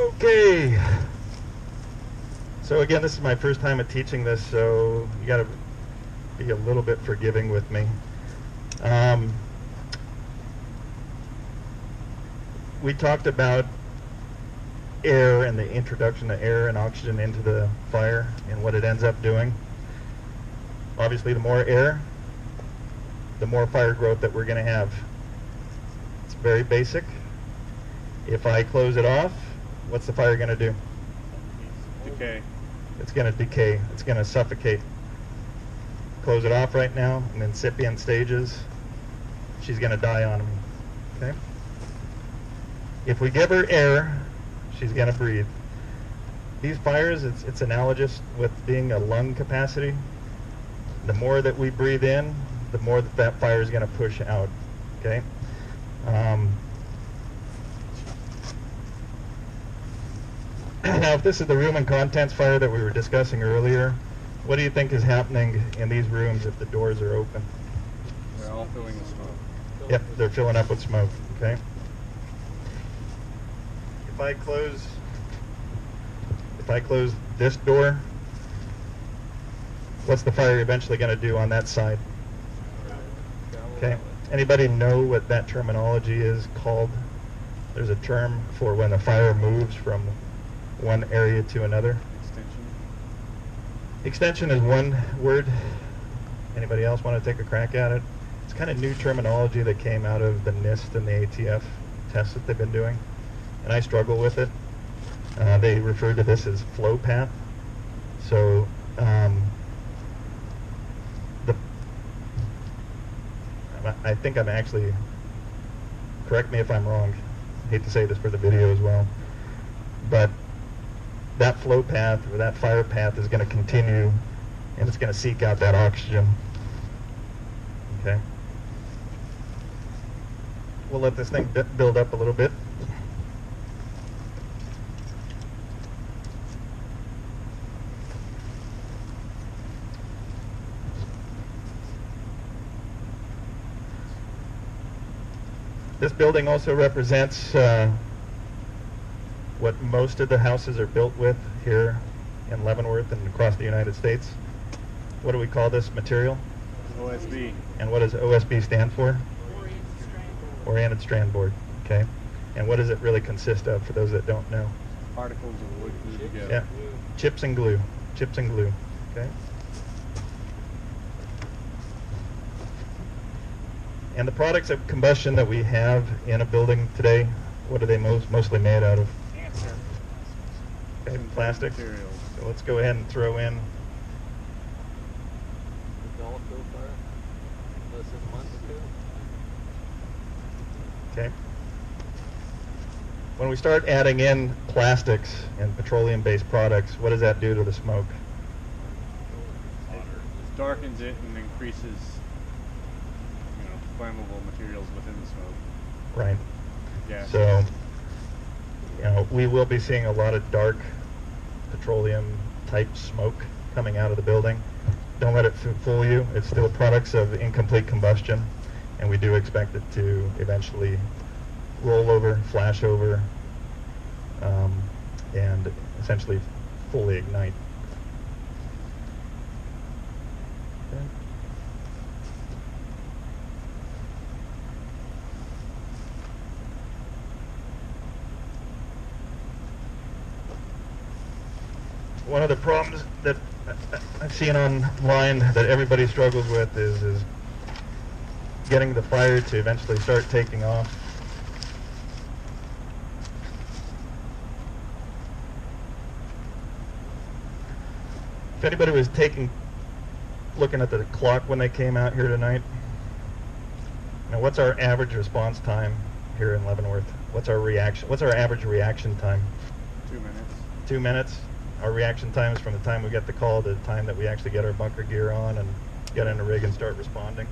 Okay. So again, this is my first time at teaching this, so you got to be a little bit forgiving with me. We talked about air and the introduction of air and oxygen into the fire and what it ends up doing. Obviously, the more air, the more fire growth that we're going to have. It's very basic. If I close it off, what's the fire going to do? Decay. It's going to decay. It's going to suffocate. Close it off right now, in incipient stages, she's going to die on me. Okay? If we give her air, she's going to breathe. These fires, it's analogous with being a lung capacity. The more that we breathe in, the more that fire is going to push out. Okay? Now, if this is the room and contents fire that we were discussing earlier, what do you think is happening in these rooms if the doors are open? They're all filling with smoke. Yep, they're filling up with smoke. Okay. If I close this door, what's the fire eventually going to do on that side? Okay. Anybody know what that terminology is called? There's a term for when a fire moves from one area to another. Extension. Extension is one word. Anybody else want to take a crack at it? It's kind of new terminology that came out of the NIST and the ATF tests that they've been doing, and I struggle with it. They refer to this as flow path. So I think I'm actually, correct me if I'm wrong, I hate to say this for the video as well, but that flow path or that fire path is going to continue, and it's going to seek out that oxygen. Okay. We'll let this thing build up a little bit. This building also represents what most of the houses are built with here in Leavenworth and across the United States. What do we call this material? OSB. And what does OSB stand for? Oriented strand board. Okay. And what does it really consist of for those that don't know? Particles of wood glued together. Yeah. Chips and glue. Chips and glue. Okay. And the products of combustion that we have in a building today, what are they mostly made out of? Okay, plastic. Materials. So let's go ahead and throw in. Okay. When we start adding in plastics and petroleum-based products, what does that do to the smoke? It darkens it and increases, flammable materials within the smoke. Right. Yeah. So, we will be seeing a lot of dark petroleum-type smoke coming out of the building. Don't let it fool you. It's still products of incomplete combustion, and we do expect it to eventually roll over, flash over, and essentially fully ignite. Okay. One of the problems that I've seen online that everybody struggles with is getting the fire to eventually start taking off. If anybody was looking at the clock when they came out here tonight, now what's our average response time here in Leavenworth? What's our average reaction time? 2 minutes. 2 minutes. Our reaction time is from the time we get the call to the time that we actually get our bunker gear on and get in a rig and start responding.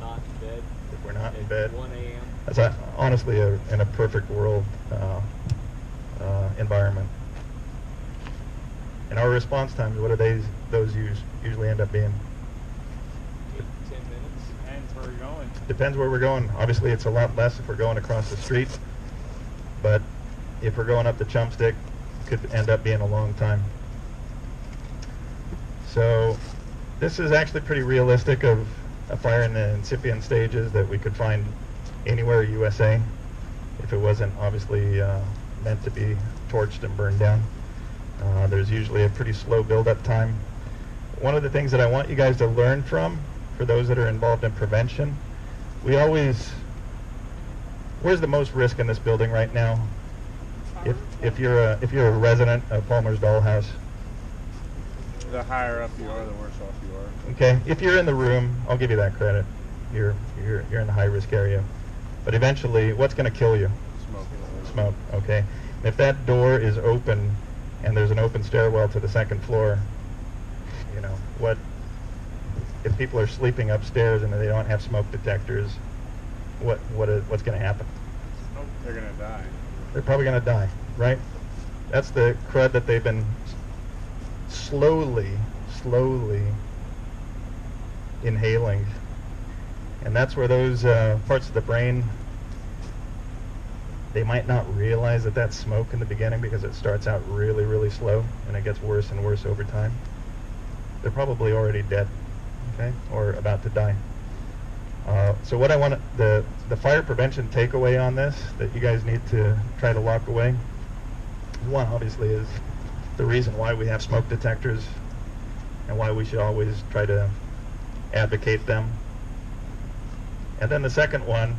Not in bed. If we're not in bed. 1 a.m. That's honestly in a perfect world environment. And our response times, what are those usually end up being? 8 to 10 minutes. Depends where you're going. Depends where we're going. Obviously, it's a lot less if we're going across the street. but if we're going up the chump stick, it could end up being a long time. So this is actually pretty realistic of a fire in the incipient stages that we could find anywhere USA if it wasn't obviously meant to be torched and burned down. There's usually a pretty slow build-up time. One of the things that I want you guys to learn from, for those that are involved in prevention, where's the most risk in this building right now? If you're a resident of Palmer's Dollhouse. The higher up you are, the worse off you are. Okay, if you're in the room, I'll give you that credit. You're in the high risk area. But eventually, what's going to kill you? Smoke. Smoke. Okay. If that door is open and there's an open stairwell to the second floor, you know what? If people are sleeping upstairs and they don't have smoke detectors, what's going to happen? They're gonna die. They're probably going to die, right? That's the crud that they've been slowly inhaling, and that's where those parts of the brain, they might not realize that that's smoke in the beginning because it starts out really slow and it gets worse and worse over time. They're probably already dead, okay, or about to die. So what I want the fire prevention takeaway on this that you guys need to try to lock away, one obviously is the reason why we have smoke detectors and why we should always try to advocate them. And then the second one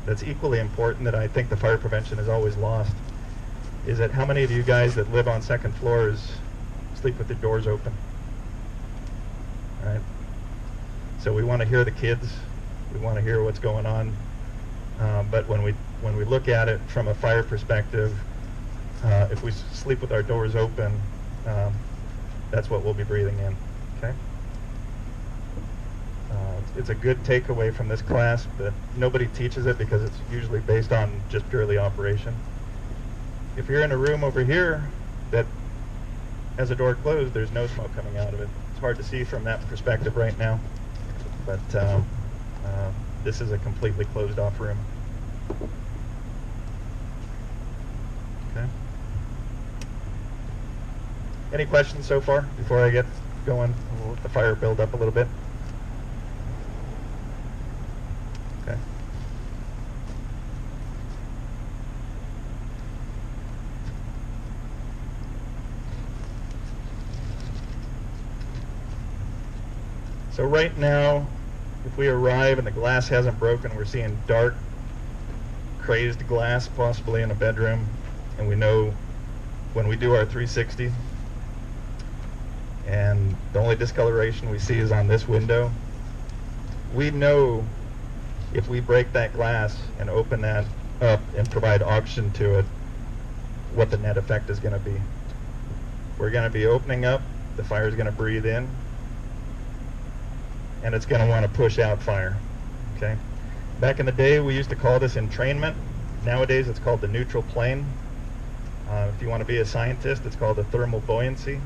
that's equally important that I think the fire prevention is always lost is that how many of you guys that live on second floors sleep with the doors open? All right. So we want to hear the kids. We want to hear what's going on. But when we look at it from a fire perspective, if we sleep with our doors open, that's what we'll be breathing in. Okay. It's a good takeaway from this class, but nobody teaches it because it's usually based on just purely operation. If you're in a room over here that has a door closed, there's no smoke coming out of it. It's hard to see from that perspective right now, but this is a completely closed off room. Okay. Any questions so far before I get going? We'll let the fire build up a little bit. Okay. So right now, if we arrive and the glass hasn't broken, we're seeing dark, crazed glass, possibly in a bedroom, and we know when we do our 360, and the only discoloration we see is on this window, we know if we break that glass and open that up and provide oxygen to it, what the net effect is going to be. We're going to be opening up, the fire is going to breathe in, and it's going to want to push out fire. Okay. Back in the day, we used to call this entrainment. Nowadays, it's called the neutral plane. If you want to be a scientist, it's called the thermal buoyancy.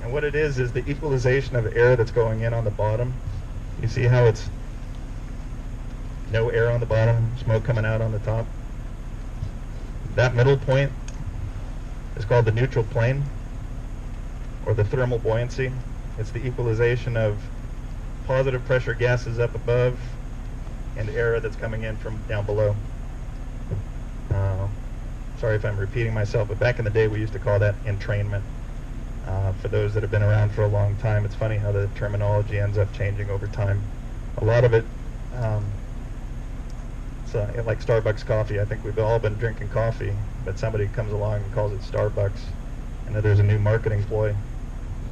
And what it is the equalization of air that's going in on the bottom. You see how it's no air on the bottom, smoke coming out on the top? That middle point is called the neutral plane, or the thermal buoyancy. It's the equalization of positive pressure gases up above and air that's coming in from down below. Sorry if I'm repeating myself, but back in the day we used to call that entrainment. For those that have been around for a long time, it's funny how the terminology ends up changing over time. A lot of it, it's like Starbucks coffee. I think we've all been drinking coffee, but somebody comes along and calls it Starbucks, and then there's a new marketing ploy.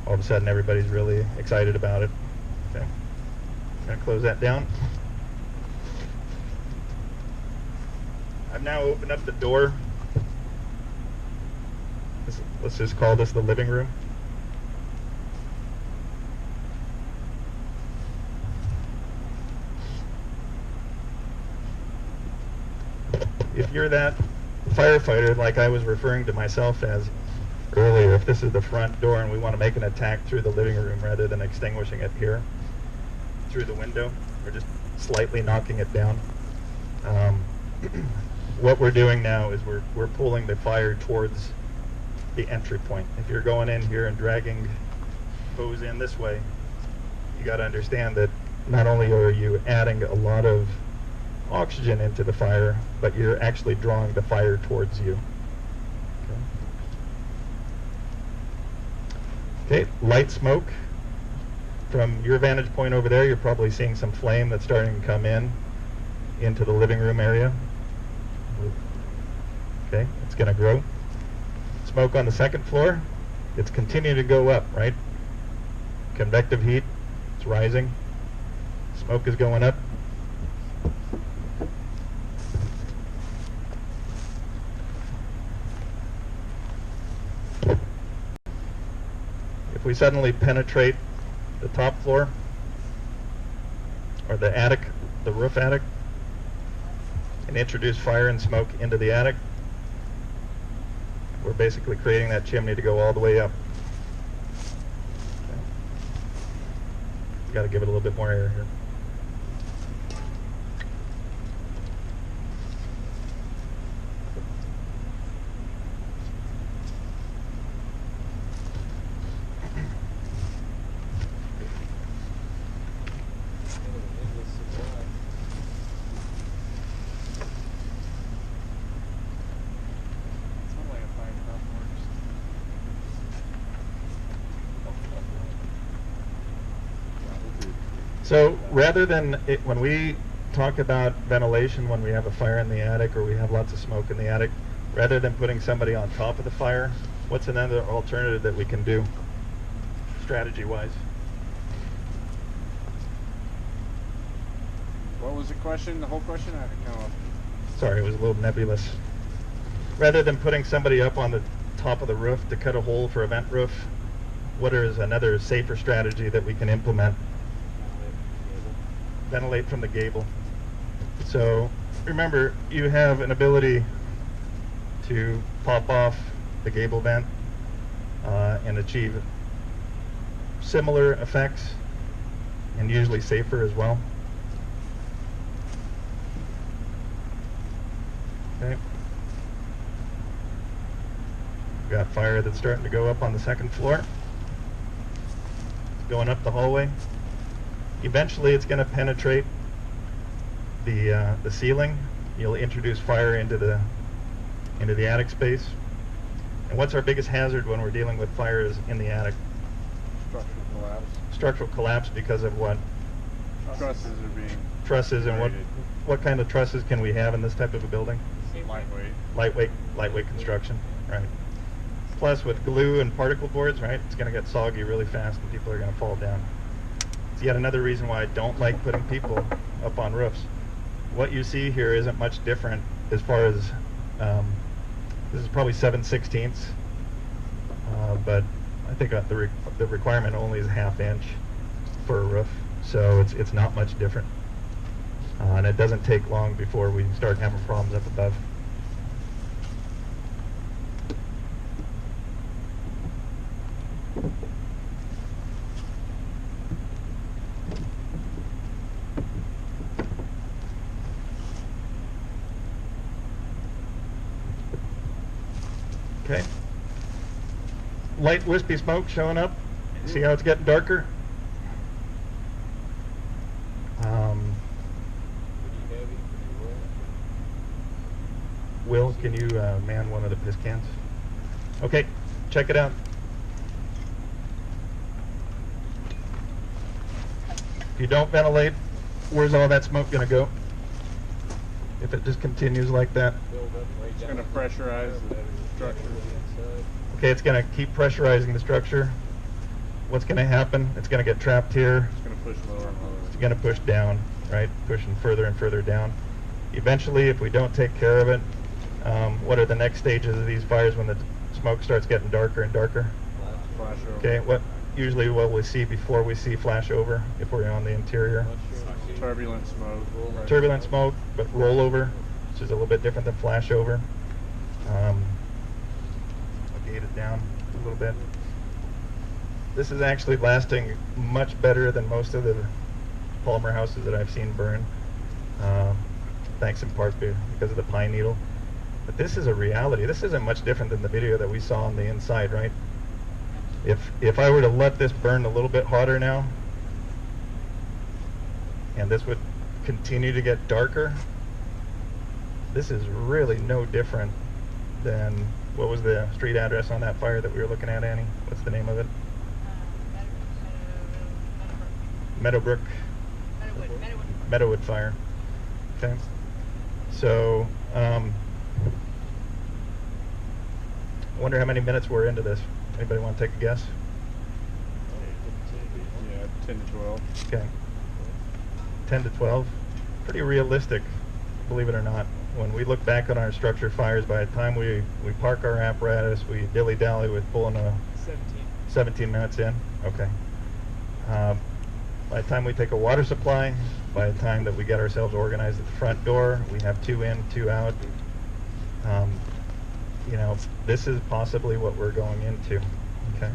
All of a sudden everybody's really excited about it. Okay. I'm going to close that down. I've now opened up the door. Let's just call this the living room. If you're that firefighter, like I was referring to myself as earlier, if this is the front door and we want to make an attack through the living room rather than extinguishing it here through the window, or just slightly knocking it down, what we're doing now is we're pulling the fire towards the entry point. If you're going in here and dragging hose in this way, you got to understand that not only are you adding a lot of oxygen into the fire, but you're actually drawing the fire towards you. Okay, light smoke. From your vantage point over there, you're probably seeing some flame that's starting to come into the living room area. Okay, it's going to grow. Smoke on the second floor, it's continuing to go up, right? Convective heat, it's rising. Smoke is going up. If we suddenly penetrate the top floor, or the attic, the roof attic, and introduce fire and smoke into the attic, we're basically creating that chimney to go all the way up. Okay. Got to give it a little bit more air here. So rather than when we talk about ventilation, when we have a fire in the attic or we have lots of smoke in the attic, rather than putting somebody on top of the fire, what's another alternative that we can do strategy-wise? What was the question? The whole question? I had to come up. Sorry, it was a little nebulous. Rather than putting somebody up on the top of the roof to cut a hole for a vent roof, what is another safer strategy that we can implement? Ventilate from the gable. So remember, you have an ability to pop off the gable vent and achieve similar effects, and usually safer as well. Okay. We've got fire that's starting to go up on the second floor. It's going up the hallway. Eventually it's going to penetrate the ceiling. You'll introduce fire into the attic space. And what's our biggest hazard when we're dealing with fires in the attic? Structural collapse. Structural collapse because of what? Trusses are being Trusses. And rated. what kind of trusses can we have in this type of a building? Lightweight. Lightweight construction, right? Plus with glue and particle boards, right, it's going to get soggy really fast and people are going to fall down. It's yet another reason why I don't like putting people up on roofs. What you see here isn't much different as far as, this is probably 7/16, but I think the requirement only is a ½ inch for a roof, so it's not much different. And it doesn't take long before we start having problems up above. Okay. Light wispy smoke showing up. See how it's getting darker? Pretty heavy, pretty Will, can you man one of the piss cans? Okay, check it out. If you don't ventilate, where's all that smoke going to go? If it just continues like that. build up right It's down. going to pressurize the structure. Okay, it's going to keep pressurizing the structure. What's going to happen? It's going to get trapped here. It's going to push lower and lower. It's going to push down, right? Pushing further and further down. Eventually, if we don't take care of it, what are the next stages of these fires when the smoke starts getting darker and darker? Flash over. Okay, what we see before we see flash over if we're on the interior? Turbulent smoke. Turbulent smoke, but rollover, which is a little bit different than flash over. I'll gate it down a little bit. This is actually lasting much better than most of the polymer houses that I've seen burn. thanks in part because of the pine needle. But this is a reality. This isn't much different than the video that we saw on the inside, right? If I were to let this burn a little bit hotter now, and this would continue to get darker, this is really no different than, what was the street address on that fire that we were looking at, Annie? What's the name of it? Meadowbrook. Meadowwood fire. Okay. So, I wonder how many minutes we're into this. Anybody want to take a guess? Yeah, 10 to 12. Okay. 10 to 12. Pretty realistic, believe it or not. When we look back on our structure fires, by the time we park our apparatus, we dilly-dally with pulling a 17 minutes in. Okay. By the time we take a water supply, by the time that we get ourselves organized at the front door, we have 2 in, 2 out. You know, this is possibly what we're going into. Okay.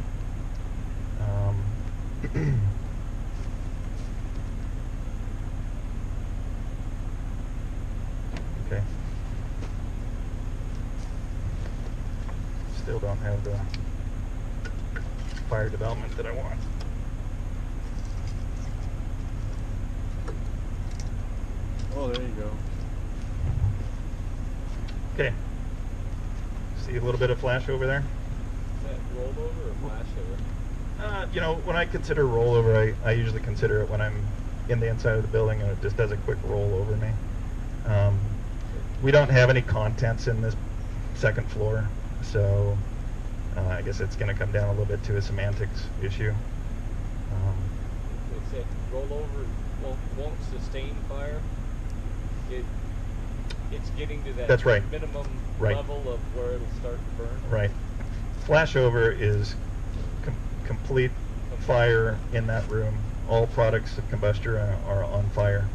Okay. Still don't have the fire development that I want. Oh, there you go. Okay. See a little bit of flash over there? Is that rollover or flashover? You know, when I consider rollover, I usually consider it when I'm in the inside of the building and it just does a quick roll over me. We don't have any contents in this second floor, so I guess it's going to come down a little bit to a semantics issue. It said rollover won't sustain fire. It's getting to that That's right. minimum Right. level of where it'll start to burn. Right. Flashover is complete fire in that room. All products of combustion are on fire.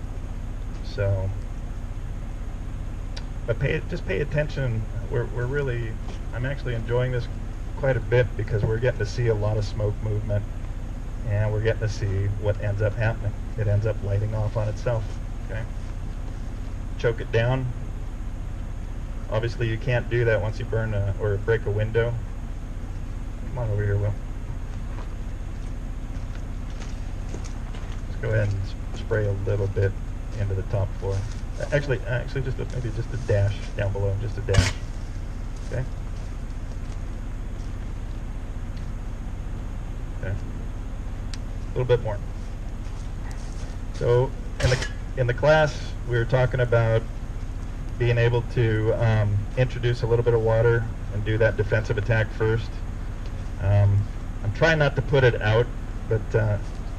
So, but just pay attention. We're really, I'm actually enjoying this quite a bit because we're getting to see a lot of smoke movement, and we're getting to see what ends up happening. It ends up lighting off on itself. Okay. Choke it down. Obviously, you can't do that once you burn or break a window. Come on over here, Will. Let's go ahead and spray a little bit into the top floor. Actually, just maybe just a dash down below, just a dash. Okay. Okay. A little bit more. So, in the class, we were talking about being able to introduce a little bit of water and do that defensive attack first. I'm trying not to put it out, but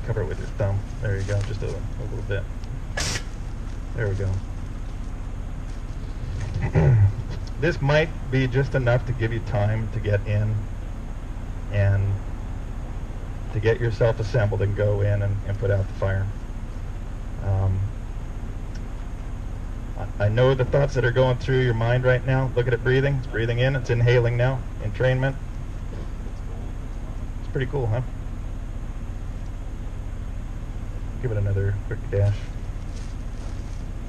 cover it with your thumb. There you go, just a little bit. There we go. This might be just enough to give you time to get in and to get yourself assembled and go in and put out the fire. I know the thoughts that are going through your mind right now. Look at it breathing. It's breathing in. It's inhaling now. Entrainment. It's pretty cool, huh? Give it another quick dash.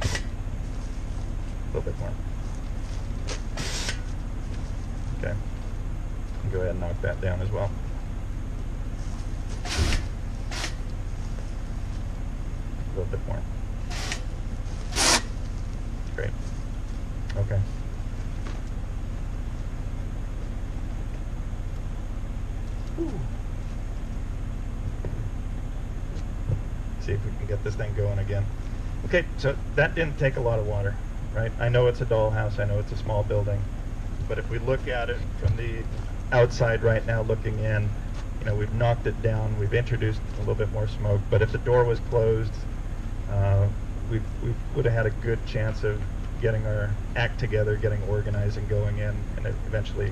A little bit more. Okay. And go ahead and knock that down as well. A little bit more. Great. Okay. Whew. See if we can get this thing going again. Okay, so that didn't take a lot of water, right? I know it's a dollhouse, I know it's a small building, but if we look at it from the outside right now looking in, you know, we've knocked it down, we've introduced a little bit more smoke, but if the door was closed, we would have had a good chance of getting our act together, getting organized and going in, and eventually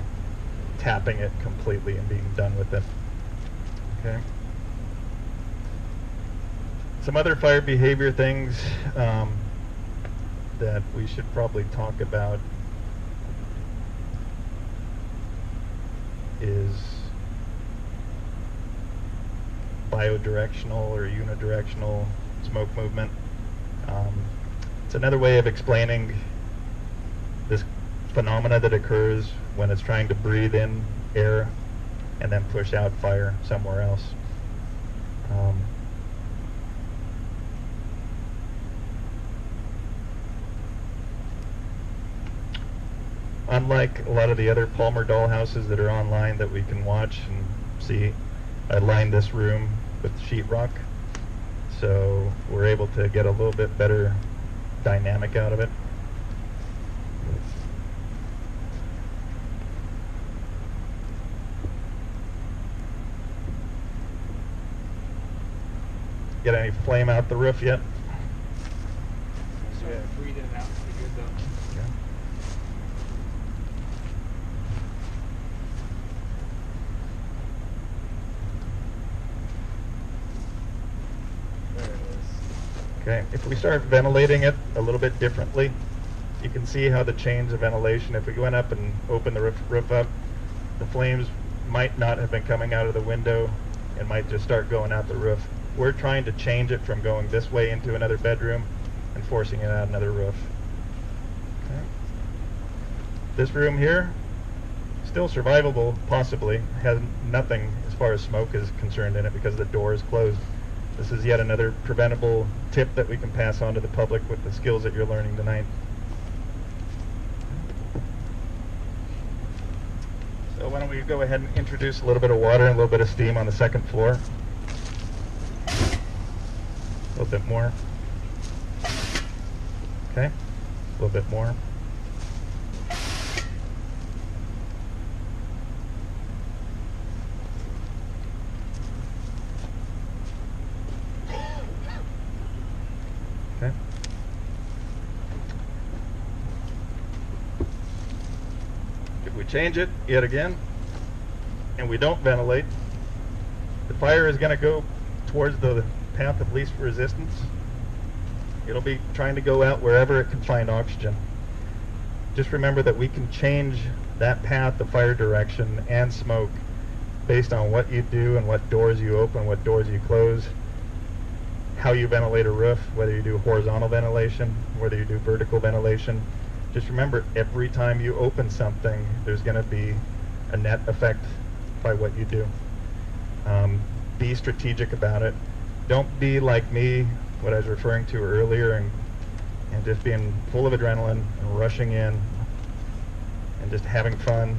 tapping it completely and being done with it. Okay. Some other fire behavior things that we should probably talk about is biodirectional or unidirectional smoke movement. It's another way of explaining this phenomena that occurs when it's trying to breathe in air and then push out fire somewhere else. Unlike a lot of the other Palmer dollhouses that are online that we can watch and see, I lined this room with sheetrock, so we're able to get a little bit better dynamic out of it. Get any flame out the roof yet? So breathing it out pretty good though. Okay. There it is. Okay, if we start ventilating it a little bit differently, you can see how the change of ventilation, if we went up and open the roof up, the flames might not have been coming out of the window and might just start going out the roof. We're trying to change it from going this way into another bedroom and forcing it out another roof. Okay. This room here, still survivable, possibly, has nothing as far as smoke is concerned in it because the door is closed. This is yet another preventable tip that we can pass on to the public with the skills that you're learning tonight. So why don't we go ahead and introduce a little bit of water and a little bit of steam on the second floor. A little bit more. Okay, a little bit more. Okay. If we change it yet again, and we don't ventilate, the fire is going to go towards the path of least resistance. It'll be trying to go out wherever it can find oxygen. Just remember that we can change that path of fire direction and smoke based on what you do and what doors you open, what doors you close, how you ventilate a roof, whether you do horizontal ventilation, whether you do vertical ventilation. Just remember, every time you open something, there's going to be a net effect by what you do. Be strategic about it. Don't be like me, what I was referring to earlier, and just being full of adrenaline and rushing in and just having fun,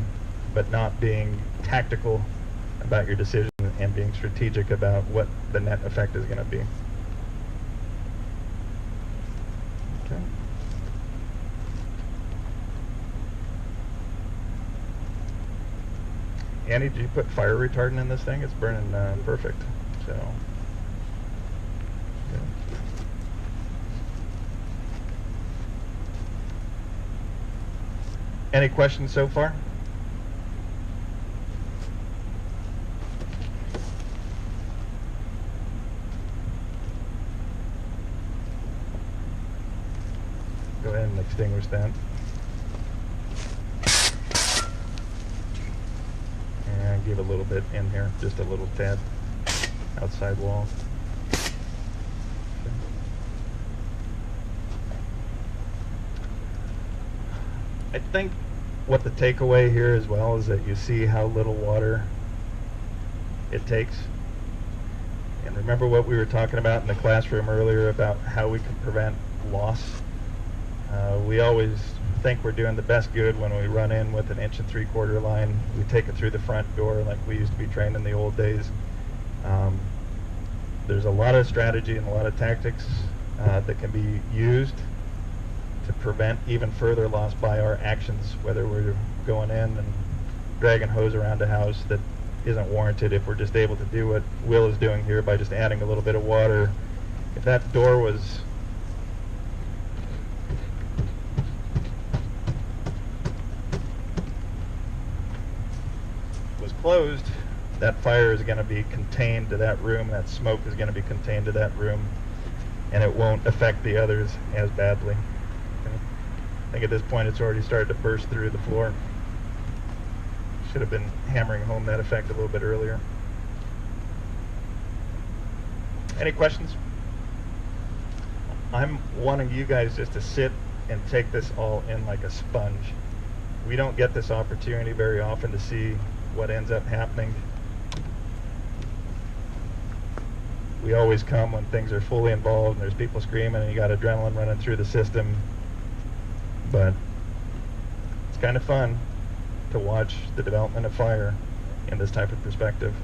but not being tactical about your decision and being strategic about what the net effect is going to be. Okay. Annie, did you put fire retardant in this thing? It's burning perfect. So. Yeah. Any questions so far? Go ahead and extinguish that. And give a little bit in here, just a little tad, outside wall. Okay. I think what the takeaway here as well is that you see how little water it takes. And remember what we were talking about in the classroom earlier about how we can prevent loss. We always think we're doing the best good when we run in with an 1 3/4 line. We take it through the front door like we used to be trained in the old days. There's a lot of strategy and a lot of tactics that can be used to prevent even further loss by our actions, whether we're going in and dragging hose around a house that isn't warranted. If we're just able to do what Will is doing here by just adding a little bit of water. If that door was closed, that fire is going to be contained to that room, that smoke is going to be contained to that room, and it won't affect the others as badly. Okay. I think at this point it's already started to burst through the floor. Should have been hammering home that effect a little bit earlier. Any questions? I'm wanting you guys just to sit and take this all in like a sponge. We don't get this opportunity very often to see what ends up happening. We always come when things are fully involved and there's people screaming and you got adrenaline running through the system. But it's kind of fun to watch the development of fire in this type of perspective.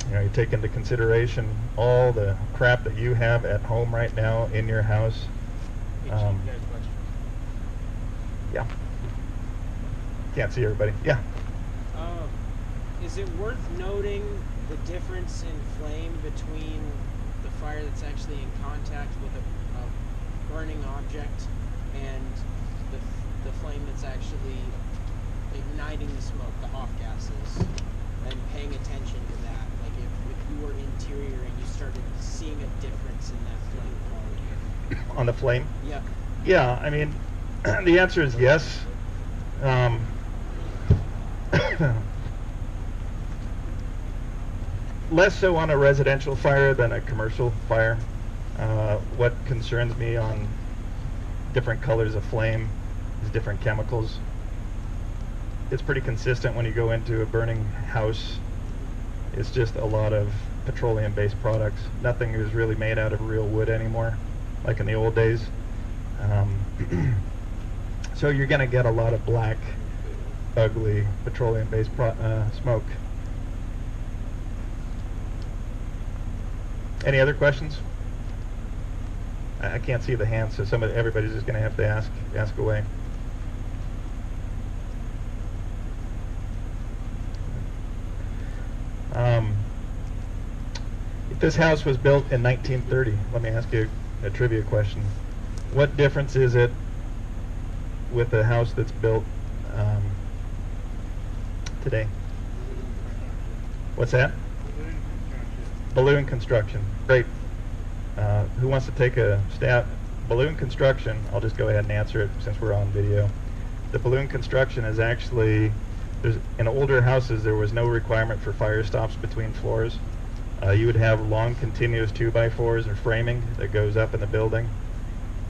You know, you take into consideration all the crap that you have at home right now in your house. Hey, Chief, you got a question? Yeah. Can't see everybody. Yeah. Is it worth noting the difference in flame between the fire that's actually in contact with a burning object and the flame that's actually igniting the smoke, the off gases, and paying attention to that? Like if you were interior and you started seeing a difference in that flame quality. On the flame? Yeah. Yeah, I mean, the answer is yes. Less so on a residential fire than a commercial fire. What concerns me on different colors of flame is different chemicals. It's pretty consistent when you go into a burning house. It's just a lot of petroleum-based products. Nothing is really made out of real wood anymore, like in the old days. So you're going to get a lot of black, ugly, petroleum-based smoke. Any other questions? I can't see the hands, so everybody's just going to have to ask away. If this house was built in 1930, let me ask you a trivia question. What difference is it with a house that's built today? What's that? Balloon construction. Great. Who wants to take a stab? Balloon construction, I'll just go ahead and answer it since we're on video. The balloon construction is actually, in older houses there was no requirement for fire stops between floors. You would have long continuous 2x4s or framing that goes up in the building,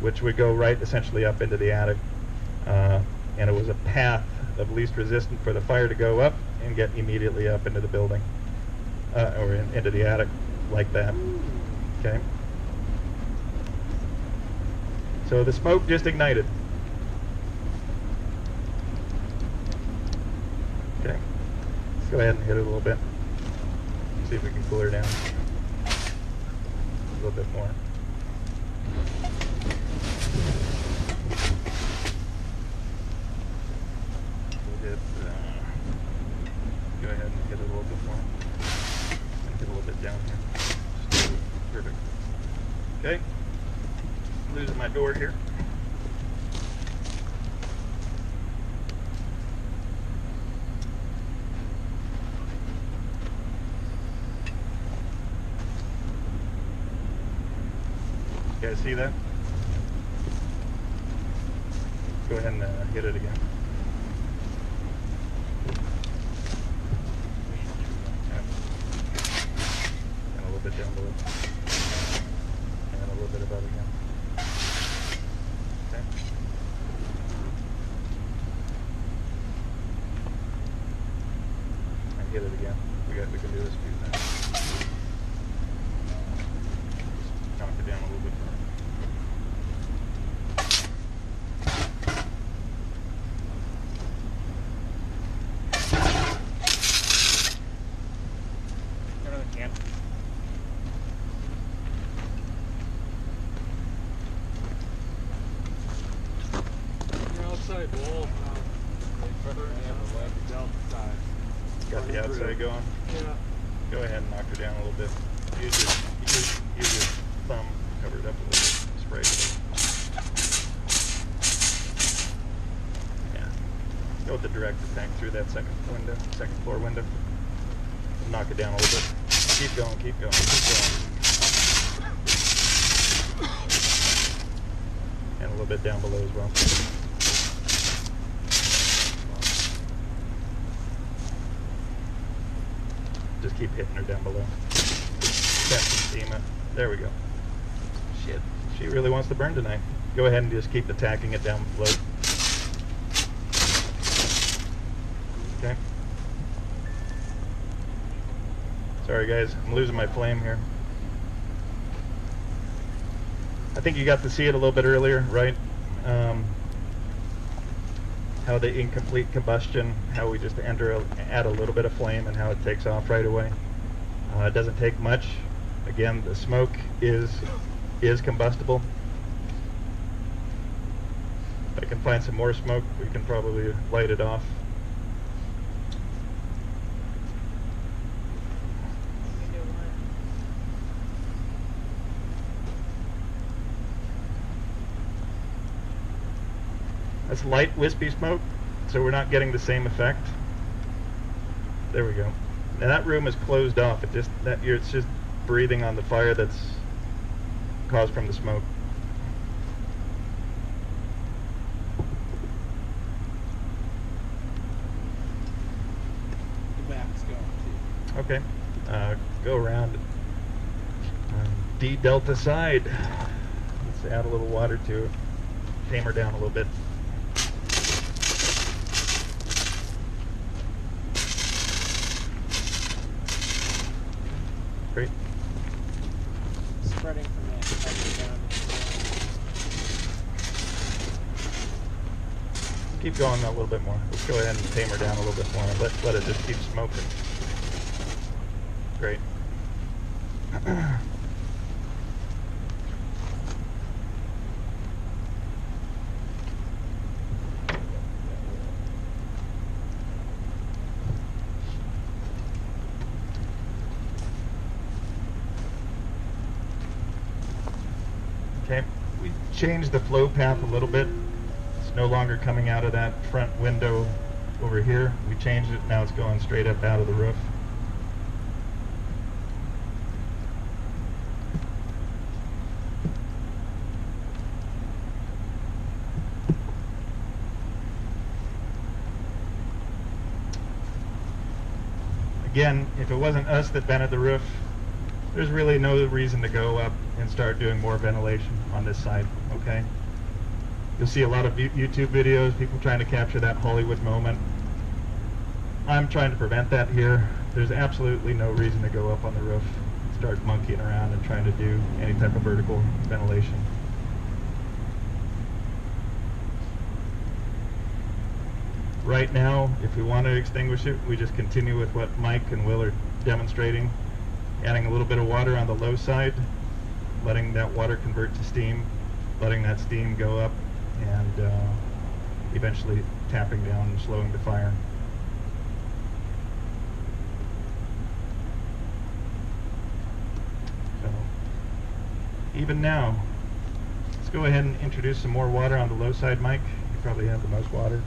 which would go right essentially up into the attic. And it was a path of least resistance for the fire to go up and get immediately up into the building, or into the attic like that. Okay. So the smoke just ignited. Okay. Let's go ahead and hit it a little bit. See if we can cool her down a little bit more. We'll get, go ahead and hit it a little bit more. And get a little bit down here. Perfect. Okay. Losing my door here. You guys see that? Go ahead and hit it again. And a little bit down below. And a little bit above again. Okay. And hit it again. We can do this a few times. Knock it down a little bit more. Another can. Your outside wall, outside. Got the outside going. Yeah. Go ahead and knock her down a little bit. Use your thumb, cover it up a little bit, spray it. Yeah. Go with the director tank through that second floor window. Knock it down a little bit. Keep going, keep going, keep going. And a little bit down below as well. Just keep hitting her down below. Catch some steam up. There we go. She really wants to burn tonight. Go ahead and just keep attacking it down the float. Okay. Sorry guys, I'm losing my flame here. I think you got to see it a little bit earlier, right? How the incomplete combustion, how we just add a little bit of flame and how it takes off right away. It doesn't take much. Again, the smoke is combustible. If I can find some more smoke, we can probably light it off. That's light wispy smoke, so we're not getting the same effect. There we go. Now that room is closed off. It's just breathing on the fire that's caused from the smoke. The back's going too. Okay. Go around D delta side. Let's add a little water to it. Tame her down a little bit. Great. Spreading from that side down. Keep going a little bit more. Let's go ahead and tame her down a little bit more and let it just keep smoking. Great. Okay, we changed the flow path a little bit. It's no longer coming out of that front window over here. We changed it, now it's going straight up out of the roof. Again, if it wasn't us that vented the roof, there's really no reason to go up and start doing more ventilation on this side, okay? You'll see a lot of YouTube videos, people trying to capture that Hollywood moment. I'm trying to prevent that here. There's absolutely no reason to go up on the roof, start monkeying around and trying to do any type of vertical ventilation. Right now, if we want to extinguish it, we just continue with what Mike and Will are demonstrating. Adding a little bit of water on the low side, letting that water convert to steam, letting that steam go up, and eventually tapping down and slowing the fire. So, even now, let's go ahead and introduce some more water on the low side, Mike. You probably have the most water.